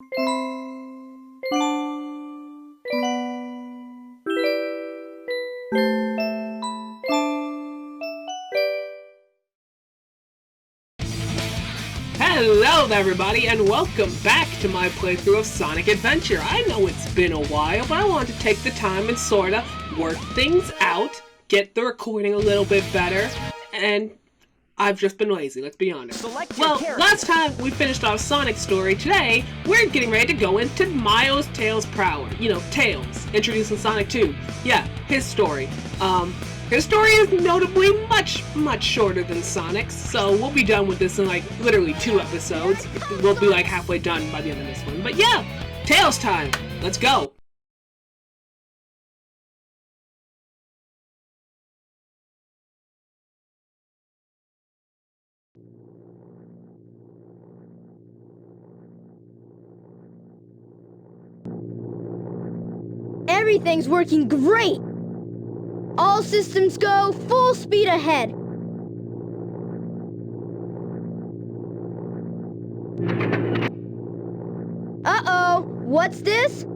Hello everybody, and welcome back to my playthrough of Sonic Adventure. I know it's been a while, but I wanted to take the time and sorta work things out, get the recording a little bit better, and I've just been lazy, let's be honest. Well, last time we finished our Sonic story, today we're getting ready to go into Miles Tails Prower. You know, Tails, introducing Sonic 2. Yeah, his story. His story is notably much shorter than Sonic's, so we'll be done with this in like literally 2 episodes. We'll be like halfway done by the end of this one. But yeah, Tails time! Let's go! Everything's working great! All systems go, full speed ahead! Uh-oh! What's this?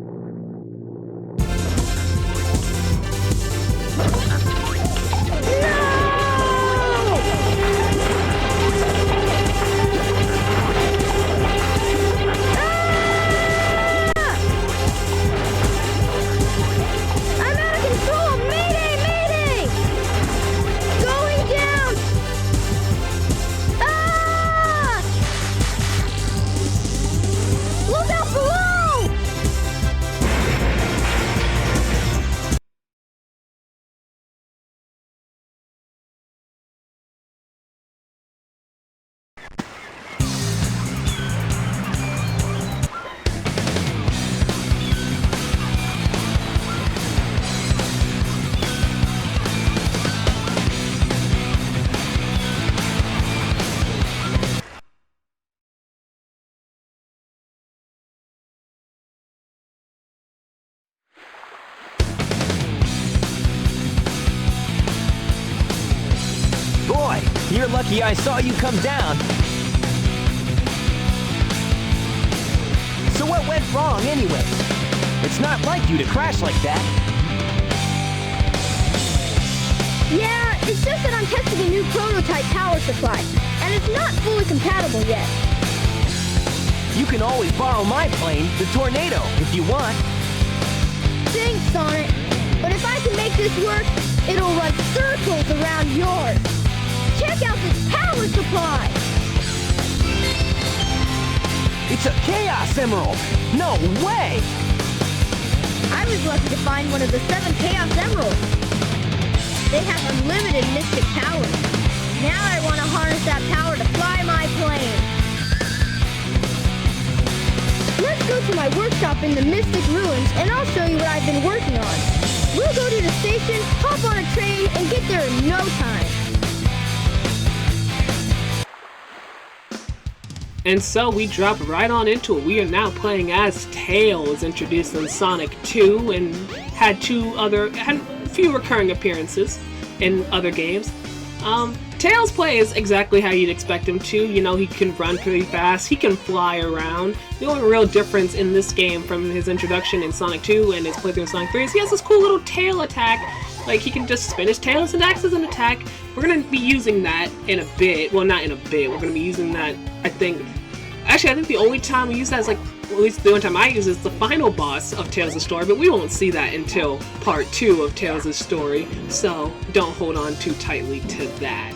Boy, you're lucky I saw you come down. So what went wrong anyway? It's not like you to crash like that. Yeah, it's just that I'm testing a new prototype power supply, and it's not fully compatible yet. You can always borrow my plane, the Tornado, if you want. Thanks, Sonic. But if I can make this work, it'll run circles around yours. Check out this power supply! It's a Chaos Emerald! No way! I was lucky to find one of the 7 Chaos Emeralds. They have unlimited mystic power. Now I want to harness that power to fly my plane. Let's go to my workshop in the Mystic Ruins, and I'll show you what I've been working on. We'll go to the station, hop on a train, and get there in no time. And so we drop right on into it. We are now playing as Tails, introduced in Sonic 2, and had a few recurring appearances in other games. Tails plays exactly how you'd expect him to. You know, he can run pretty fast, he can fly around. The only real difference in this game from his introduction in Sonic 2 and his playthrough in Sonic 3 is he has this cool little tail attack. Like, he can just spin his tail and act as an attack. We're going to be using that in a bit. Well, not in a bit. We're going to be using that, I think the only time we use that is, like, well, at least the only time I use it is the final boss of Tails' story, but we won't see that until part 2 of Tails' story, so don't hold on too tightly to that.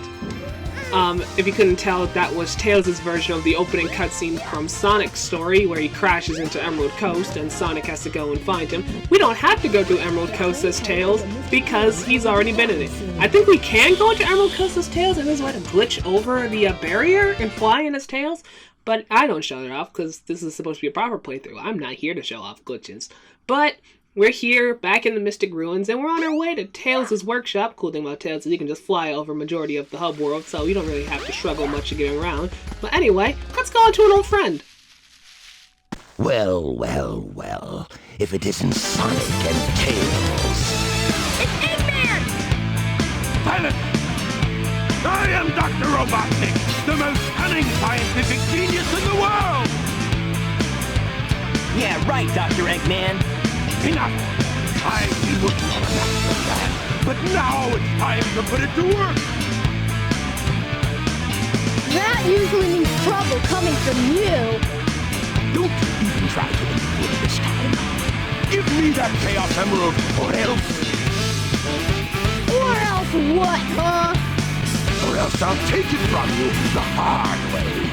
If you couldn't tell, that was Tails' version of the opening cutscene from Sonic's story, where he crashes into Emerald Coast and Sonic has to go and find him. We don't have to go to Emerald Coast as Tails, because he's already been in it. I think we can go into Emerald Coast as Tails, and there's a way to glitch over the barrier and fly in as Tails, but I don't show it off, because this is supposed to be a proper playthrough. I'm not here to show off glitches. But we're here, back in the Mystic Ruins, and we're on our way to Tails' workshop. Cool thing about Tails is he can just fly over majority of the hub world, so you don't really have to struggle much to get around. But anyway, let's go on to an old friend. Well, well, well. If it isn't Sonic and Tails. It's Eggman! Pilot! I am Dr. Robotnik, the most cunning scientific genius in the world! Yeah, right, Dr. Eggman. Enough! I've been working on a master plan, but now it's time to put it to work! That usually means trouble coming from you. Don't even try to manipulate it this time. Give me that Chaos Emerald, or else... Or else what, huh? Or else I'll take it from you the hard way.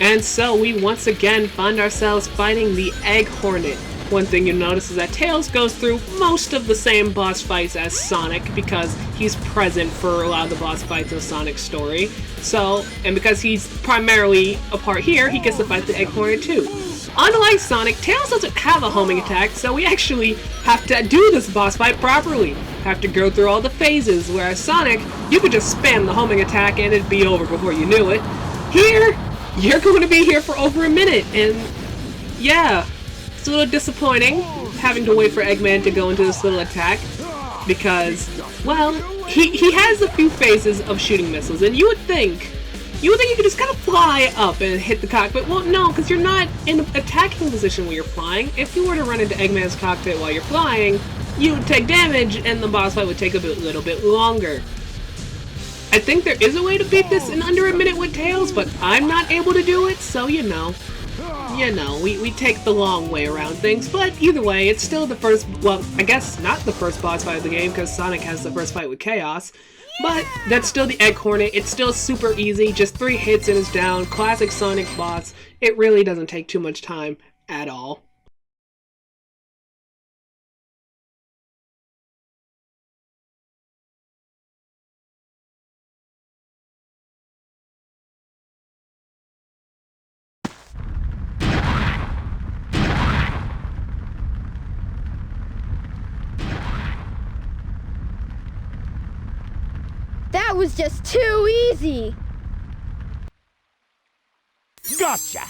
And so we once again find ourselves fighting the Egg Hornet. One thing you'll notice is that Tails goes through most of the same boss fights as Sonic because he's present for a lot of the boss fights in Sonic's story. So, and because he's primarily a part here, he gets to fight the Egg Hornet too. Unlike Sonic, Tails doesn't have a homing attack, so we actually have to do this boss fight properly. Have to go through all the phases, whereas Sonic, you could just spam the homing attack and it'd be over before you knew it. Here, you're going to be here for over a minute, and yeah, it's a little disappointing having to wait for Eggman to go into this little attack because, well, he has a few phases of shooting missiles, and you would think you could just kind of fly up and hit the cockpit. Well, no, because you're not in an attacking position when you're flying. If you were to run into Eggman's cockpit while you're flying, you would take damage, and the boss fight would take a little bit longer. I think there is a way to beat this in under a minute with Tails, but I'm not able to do it, so you know, we take the long way around things, but either way, it's still the first, well, I guess not the first boss fight of the game, because Sonic has the first fight with Chaos, but that's still the Egg Hornet. It's still super easy, just 3 hits and it's down, classic Sonic boss. It really doesn't take too much time at all. That was just too easy. Gotcha!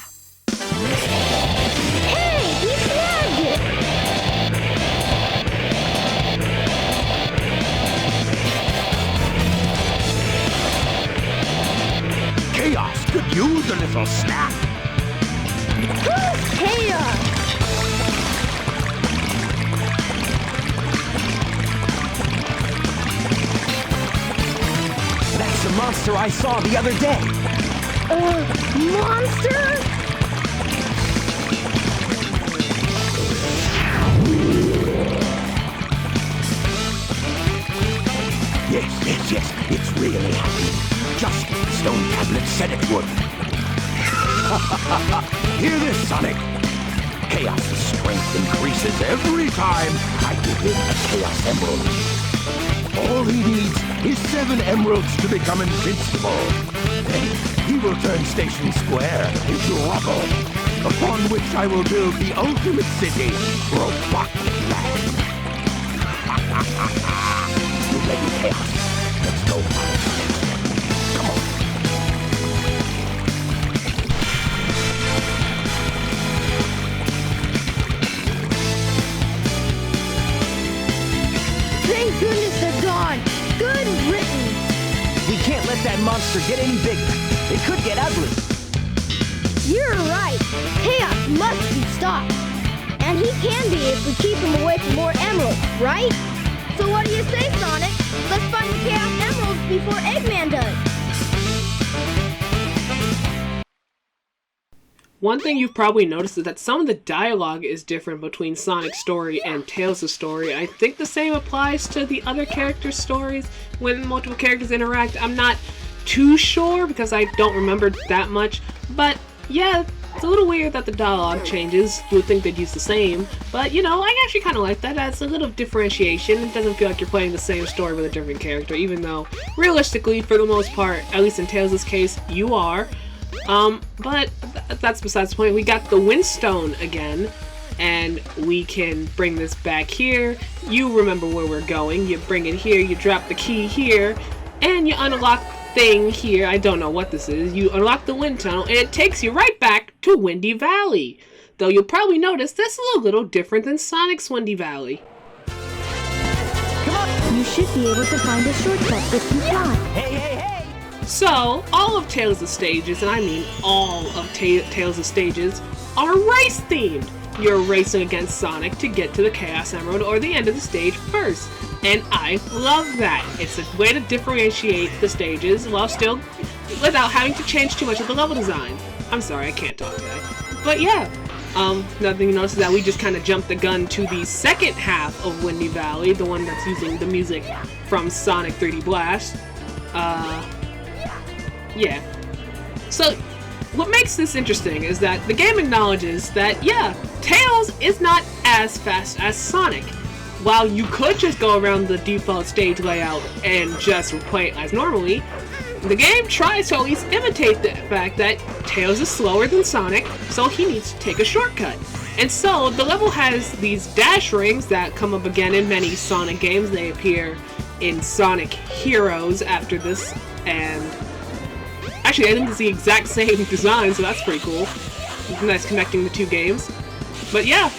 Hey, he snagged it. Chaos could use a little snap. Who's Chaos? That's the monster I saw the other day. Monster? Yes, it's really happening. Just as the stone tablet said it would. Hear this, Sonic? Chaos's strength increases every time I give him a Chaos Emerald. All he needs is 7 emeralds to become invincible. Then he will turn Station Square into rubble, upon which I will build the ultimate city, Robotic Land. You ready, Chaos? Let's go. Come on. Thank goodness they're gone. Good riddance. We can't let that monster get any bigger. It could get ugly. You're right. Chaos must be stopped. And he can be if we keep him away from more emeralds, right? So what do you say, Sonic? Let's find the Chaos Emeralds before Eggman does. One thing you've probably noticed is that some of the dialogue is different between Sonic's story and Tails' story. I think the same applies to the other characters' stories when multiple characters interact. I'm not too sure because I don't remember that much, but yeah, it's a little weird that the dialogue changes. You would think they'd use the same, but you know, I actually kind of like that. That's a little differentiation. It doesn't feel like you're playing the same story with a different character, even though realistically, for the most part, at least in Tails' case, you are. But that's besides the point. We got the Windstone again, and we can bring this back here. You remember where we're going. You bring it here, you drop the key here, and you unlock thing here. I don't know what this is. You unlock the wind tunnel, and it takes you right back to Windy Valley. Though you'll probably notice this is a little different than Sonic's Windy Valley. You should be able to find a shortcut if you try. Hey, hey, hey! So, all of Tails' stages, and I mean all of Tails' stages, are race-themed. You're racing against Sonic to get to the Chaos Emerald or the end of the stage first. And I love that. It's a way to differentiate the stages while still without having to change too much of the level design. I'm sorry, I can't talk today. But yeah, another thing you notice is that we just kind of jumped the gun to the second half of Windy Valley, the one that's using the music from Sonic 3D Blast. Yeah. So, what makes this interesting is that the game acknowledges that, yeah, Tails is not as fast as Sonic. While you could just go around the default stage layout and just play it as normally, the game tries to at least imitate the fact that Tails is slower than Sonic, so he needs to take a shortcut. And so, the level has these dash rings that come up again in many Sonic games. They appear in Sonic Heroes after this, and actually, I think it's the exact same design, so that's pretty cool. Nice connecting the two games. But yeah,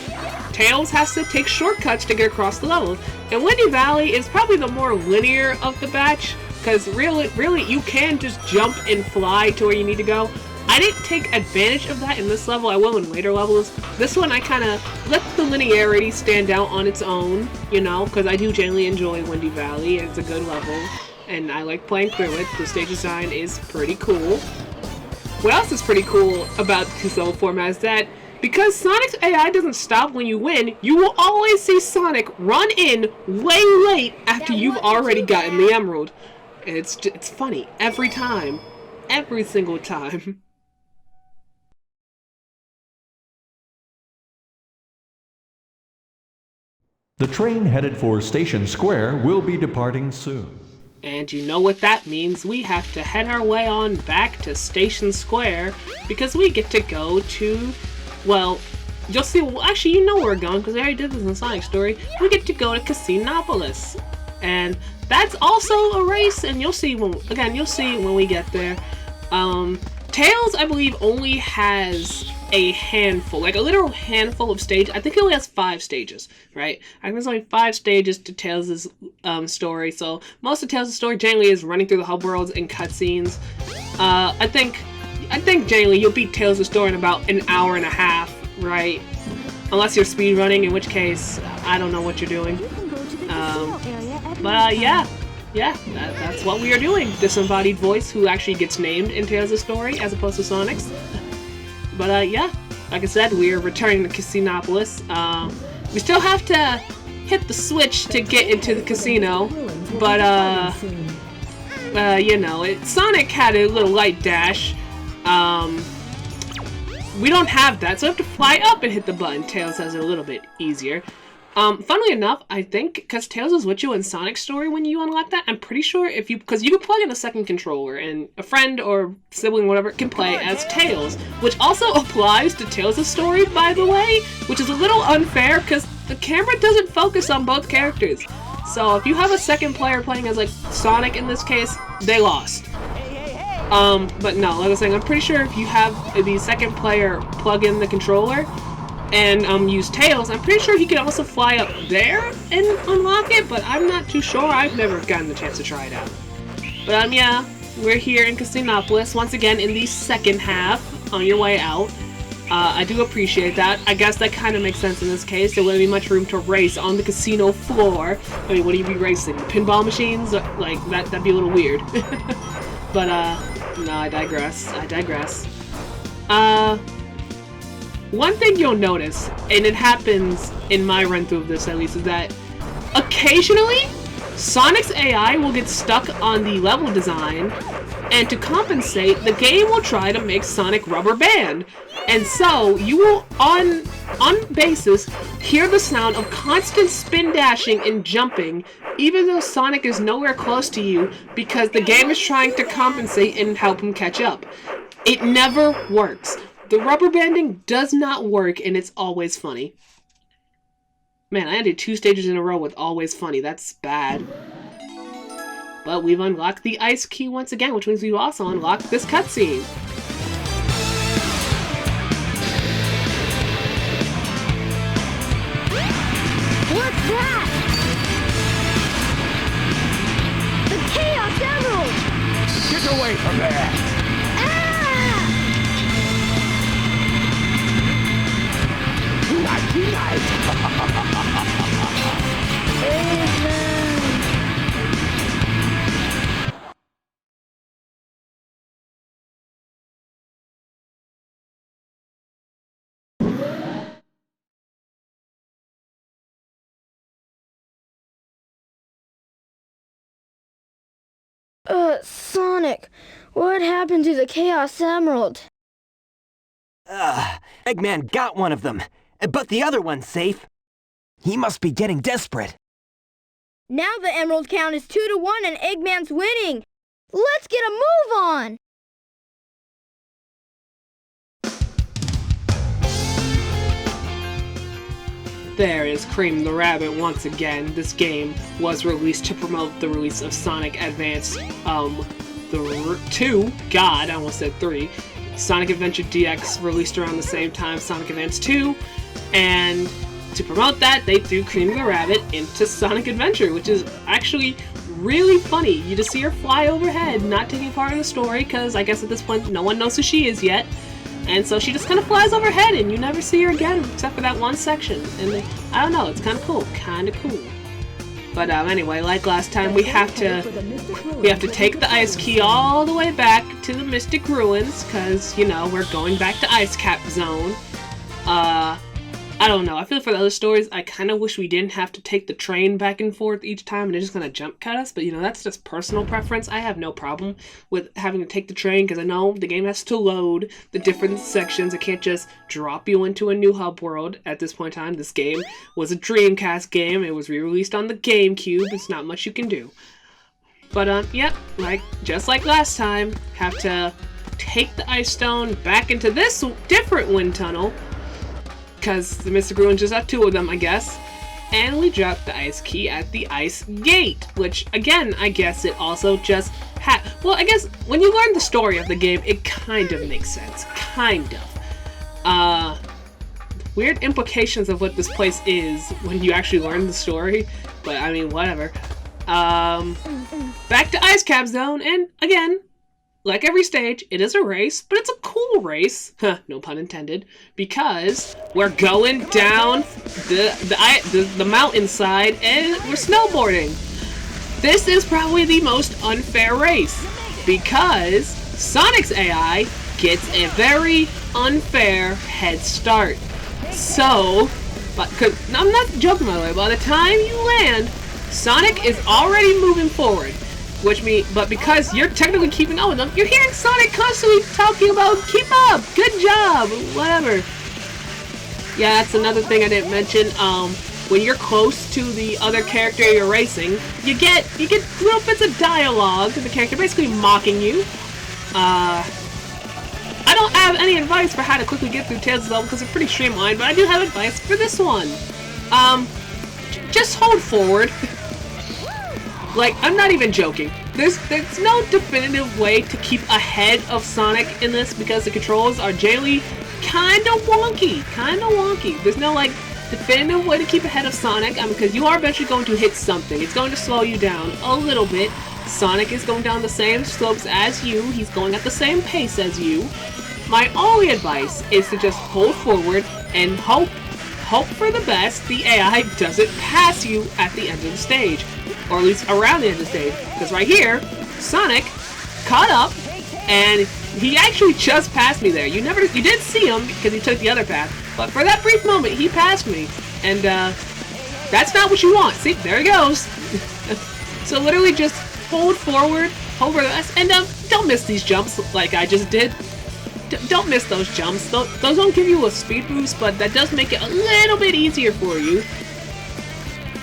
Tails has to take shortcuts to get across the level. And Windy Valley is probably the more linear of the batch, because really, you can just jump and fly to where you need to go. I didn't take advantage of that in this level. I will in later levels. This one, I kind of let the linearity stand out on its own, you know, because I do generally enjoy Windy Valley. It's a good level, and I like playing through it. The stage design is pretty cool. What else is pretty cool about this level format is that because Sonic's AI doesn't stop when you win, you will always see Sonic run in way late after you've already gotten the Emerald. And it's funny every time. Every single time. The train headed for Station Square will be departing soon. And you know what that means. We have to head our way on back to Station Square because we get to go to, well, you'll see, well, actually you know where we're going because I already did this in Sonic Story. We get to go to Casinopolis. And that's also a race, and you'll see when we get there. Tails, I believe, only has a handful, like a literal handful of stages. I think it only has 5 stages, right? I think there's only 5 stages to Tails' story, so most of Tails' story generally is running through the hub worlds and cutscenes. I think generally you'll beat Tails' story in about an hour and a half, right? Unless you're speedrunning, in which case, I don't know what you're doing. But yeah, that's what we are doing. Disembodied voice who actually gets named in Tails' story as opposed to Sonic's. But yeah, like I said, we are returning to Casinopolis. We still have to hit the switch to get into the casino, but you know, Sonic had a little light dash. We don't have that, so we have to fly up and hit the button. Tails has it a little bit easier. Funnily enough, I think, because Tails is with you in Sonic's story when you unlock that, I'm pretty sure because you can plug in a second controller, and a friend or sibling, whatever, can play as Tails, which also applies to Tails' story, by the way, which is a little unfair, because the camera doesn't focus on both characters. So if you have a second player playing as, like, Sonic in this case, they lost. But no, like I was saying, I'm pretty sure if you have the second player plug in the controller, and use Tails, I'm pretty sure he can also fly up there and unlock it, but I'm not too sure. I've never gotten the chance to try it out. But yeah, we're here in Casinopolis, once again in the second half, on your way out. I do appreciate that. I guess that kind of makes sense in this case. There wouldn't be much room to race on the casino floor. I mean, what do you be racing? Pinball machines? Like, that'd be a little weird. But, no, I digress. One thing you'll notice, and it happens in my run-through of this at least, is that occasionally Sonic's AI will get stuck on the level design, and to compensate, the game will try to make Sonic rubber band. And so, you will, on basis, hear the sound of constant spin dashing and jumping, even though Sonic is nowhere close to you, because the game is trying to compensate and help him catch up. It never works. The rubber banding does not work, and it's always funny. Man, I did 2 stages in a row with always funny. That's bad. But we've unlocked the ice key once again, which means we've also unlocked this cutscene. What's that? The Chaos Emerald! Get away from there! Ah! Nighty night! Sonic, what happened to the Chaos Emerald? Eggman got one of them, but the other one's safe. He must be getting desperate. Now the emerald count is 2-1 and Eggman's winning. Let's get a move on. There is Cream the Rabbit once again. This game was released to promote the release of Sonic Advance 2. God, I almost said 3. Sonic Adventure DX released around the same time, Sonic Advance 2. And to promote that, they threw Cream the Rabbit into Sonic Adventure, which is actually really funny. You just see her fly overhead, not taking part in the story, because I guess at this point no one knows who she is yet. And so she just kind of flies overhead and you never see her again except for that one section. And I don't know, it's kind of cool. Kind of cool. But anyway, like last time, we have to take the ice key all the way back to the Mystic Ruins because, you know, we're going back to Ice Cap Zone. I don't know. I feel for the other stories, I kind of wish we didn't have to take the train back and forth each time and they're just going to jump cut us. But, you know, that's just personal preference. I have no problem with having to take the train because I know the game has to load the different sections. It can't just drop you into a new hub world at this point in time. This game was a Dreamcast game. It was re-released on the GameCube. It's not much you can do. But, yep, just like last time, have to take the Ice Stone back into this different wind tunnel. Because the Mystic Ruins just have 2 of them, I guess. And we dropped the ice key at the ice gate, which, again, I guess it also just had... Well, I guess when you learn the story of the game, it kind of makes sense. Kind of. Weird implications of what this place is when you actually learn the story. But, I mean, whatever. Back to Ice Cap Zone, and, again... Like every stage, it is a race, but it's a cool race. Huh, no pun intended. Because we're going down the mountainside and we're snowboarding. This is probably the most unfair race because Sonic's AI gets a very unfair head start. So, I'm not joking by the way, by the time you land, Sonic is already moving forward. But because you're technically keeping up with them, you're hearing Sonic constantly talking about, keep up, good job, whatever. Yeah, that's another thing I didn't mention. When you're close to the other character you're racing, you get little bits of dialogue, the character basically mocking you. I don't have any advice for how to quickly get through Tails' level because they're pretty streamlined, but I do have advice for this one. Just hold forward. Like, I'm not even joking. There's no definitive way to keep ahead of Sonic in this because the controls are generally kind of wonky. There's no, like, definitive way to keep ahead of Sonic because you are eventually going to hit something. It's going to slow you down a little bit. Sonic is going down the same slopes as you. He's going at the same pace as you. My only advice is to just hold forward and hope for the best the AI doesn't pass you at the end of the stage. Or at least around the end of the stage. Because right here, Sonic caught up, and he actually just passed me there. You did see him because he took the other path, but for that brief moment, he passed me. And that's not what you want. See, there he goes. So literally just hold forward, hope for the best, and don't miss these jumps like I just did. Don't miss those jumps. Those don't give you a speed boost, but that does make it a little bit easier for you.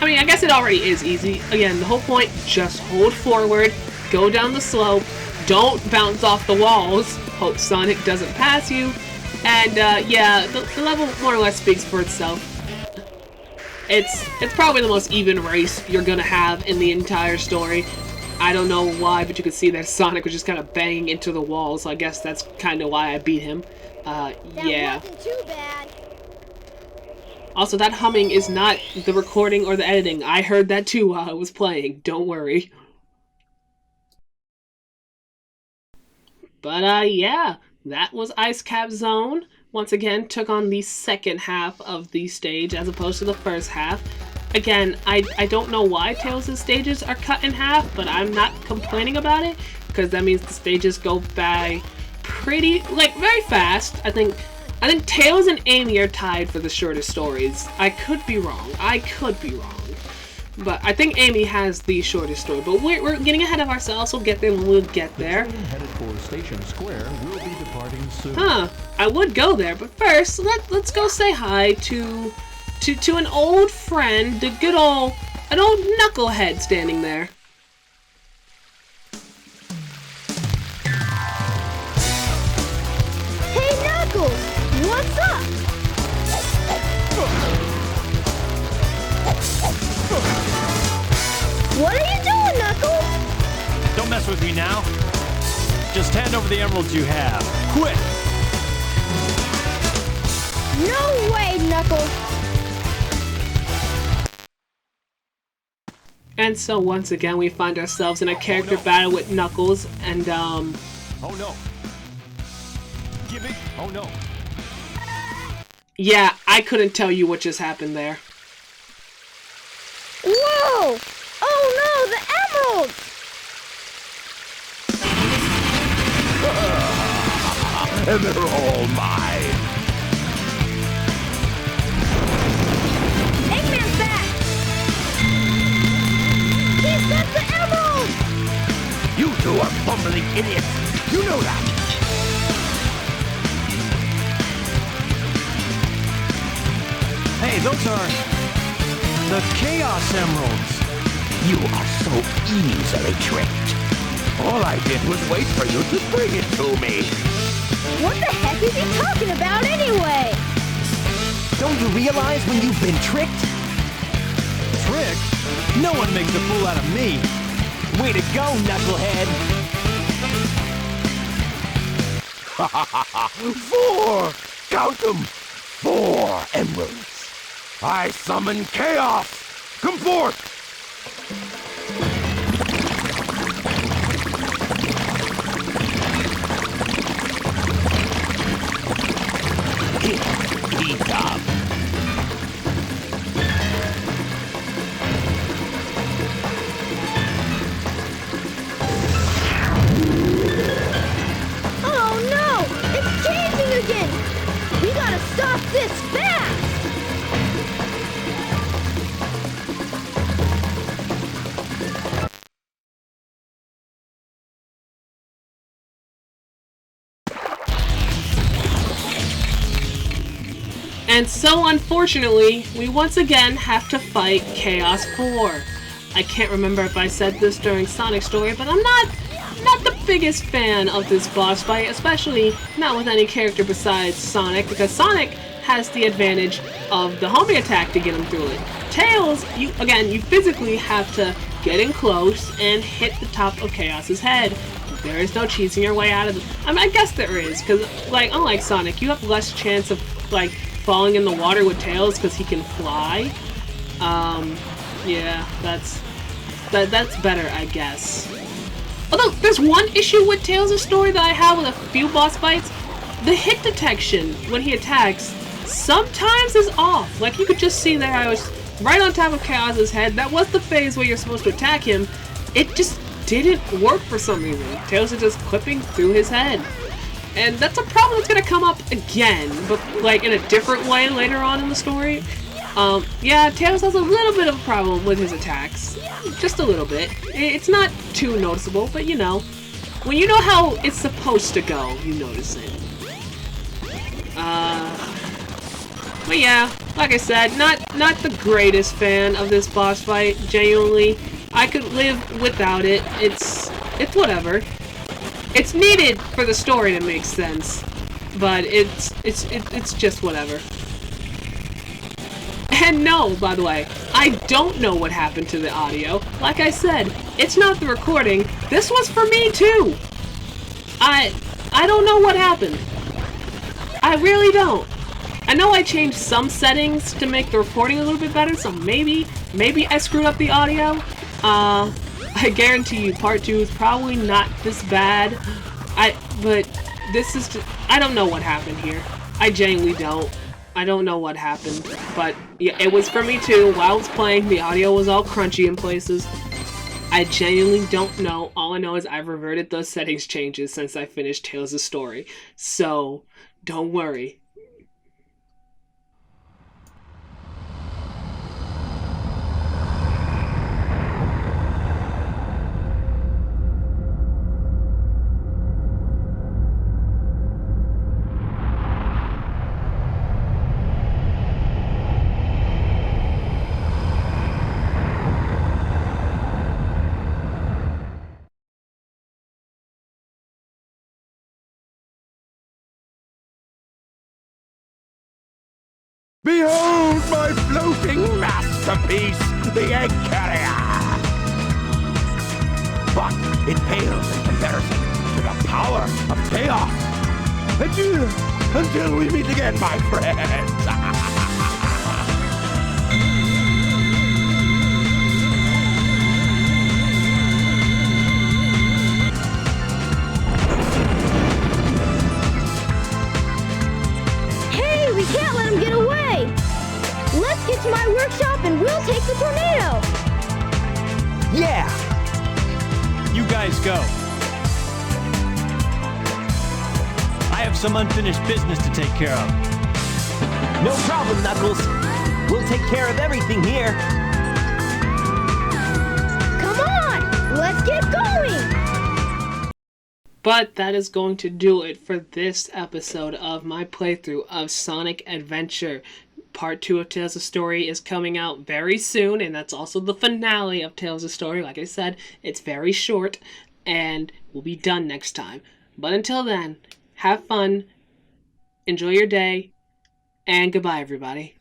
I mean, I guess it already is easy. Again, the whole point, just hold forward, go down the slope, don't bounce off the walls. Hope Sonic doesn't pass you. And yeah, the level more or less speaks for itself. It's probably the most even race you're gonna have in the entire story. I don't know why, but you could see that Sonic was just kind of banging into the walls, so I guess that's kind of why I beat him. Yeah. That wasn't too bad. Also, that humming is not the recording or the editing. I heard that too while I was playing. Don't worry. But, yeah. That was Ice Cap Zone. Once again, took on the second half of the stage as opposed to the first half. Again, I don't know why Tails' stages are cut in half, but I'm not complaining about it, because that means the stages go by pretty, like, very fast. I think Tails and Amy are tied for the shortest stories. I could be wrong. But I think Amy has the shortest story. But we're getting ahead of ourselves. We'll get there when we'll get there. The train headed for Station Square will be departing soon. Huh. I would go there, but first, let's go say hi to an old friend, an old knucklehead standing there. Hey, Knuckles! What's up? What are you doing, Knuckles? Don't mess with me now. Just hand over the emeralds you have. Quick! No way, Knuckles! And so once again, we find ourselves in a character battle with Knuckles, and Oh no. Give me. Oh no. yeah, I couldn't tell you what just happened there. Whoa! Oh no, the emeralds! And they're all mine. Eggman's back! He sent the emeralds! You two are bumbling idiots. You know that. Hey, those are the Chaos Emeralds. You are so easily tricked. All I did was wait for you to bring it to me. What the heck is he talking about anyway? Don't you realize when you've been tricked? Trick? No one makes a fool out of me. Way to go, knucklehead! 4! Count them! 4 emeralds. I summon chaos! Come forth! He come. Oh no! It's changing again! We gotta stop this fast! And so, unfortunately, we once again have to fight Chaos 4. I can't remember if I said this during Sonic's story, but I'm not the biggest fan of this boss fight, especially not with any character besides Sonic, because Sonic has the advantage of the homing attack to get him through it. Tails, you physically have to get in close and hit the top of Chaos's head. There is no cheesing your way out of it. I mean, I guess there is, because, like, unlike Sonic, you have less chance of, like, falling in the water with Tails because he can fly. Yeah, that's better, I guess. Although, there's one issue with Tails' story that I have with a few boss fights. The hit detection when he attacks sometimes is off. Like, you could just see there I was right on top of Chaos's head. That was the phase where you're supposed to attack him. It just didn't work for some reason. Tails is just clipping through his head. And that's a problem that's gonna come up again, but like in a different way later on in the story. Yeah, Tails has a little bit of a problem with his attacks. Just a little bit. It's not too noticeable, but you know. When you know how it's supposed to go, you notice it. But yeah, like I said, not the greatest fan of this boss fight, genuinely. I could live without it. It's whatever. It's needed for the story to make sense, but it's just whatever. And no, by the way, I don't know what happened to the audio. Like I said, it's not the recording. This was for me too. I don't know what happened. I really don't. I know I changed some settings to make the recording a little bit better, so maybe I screwed up the audio. I guarantee you part 2 is probably not this bad. But this is just, I don't know what happened here. I genuinely don't. I don't know what happened. But yeah, it was for me too. While I was playing, the audio was all crunchy in places. I genuinely don't know. All I know is I've reverted those settings changes since I finished Tales of Story. So, don't worry. Behold my floating masterpiece, the egg carrier! But it pales in comparison to the power of chaos. Adieu, until we meet again, my friends! Hey, we can't let him get away! Let's get to my workshop and we'll take the tornado! Yeah! You guys go. I have some unfinished business to take care of. No problem, Knuckles. We'll take care of everything here. Come on! Let's get going! But that is going to do it for this episode of my playthrough of Sonic Adventure. Part 2 of Tales of Story is coming out very soon, and that's also the finale of Tales of Story. Like I said, it's very short, and we'll be done next time. But until then, have fun, enjoy your day, and goodbye, everybody.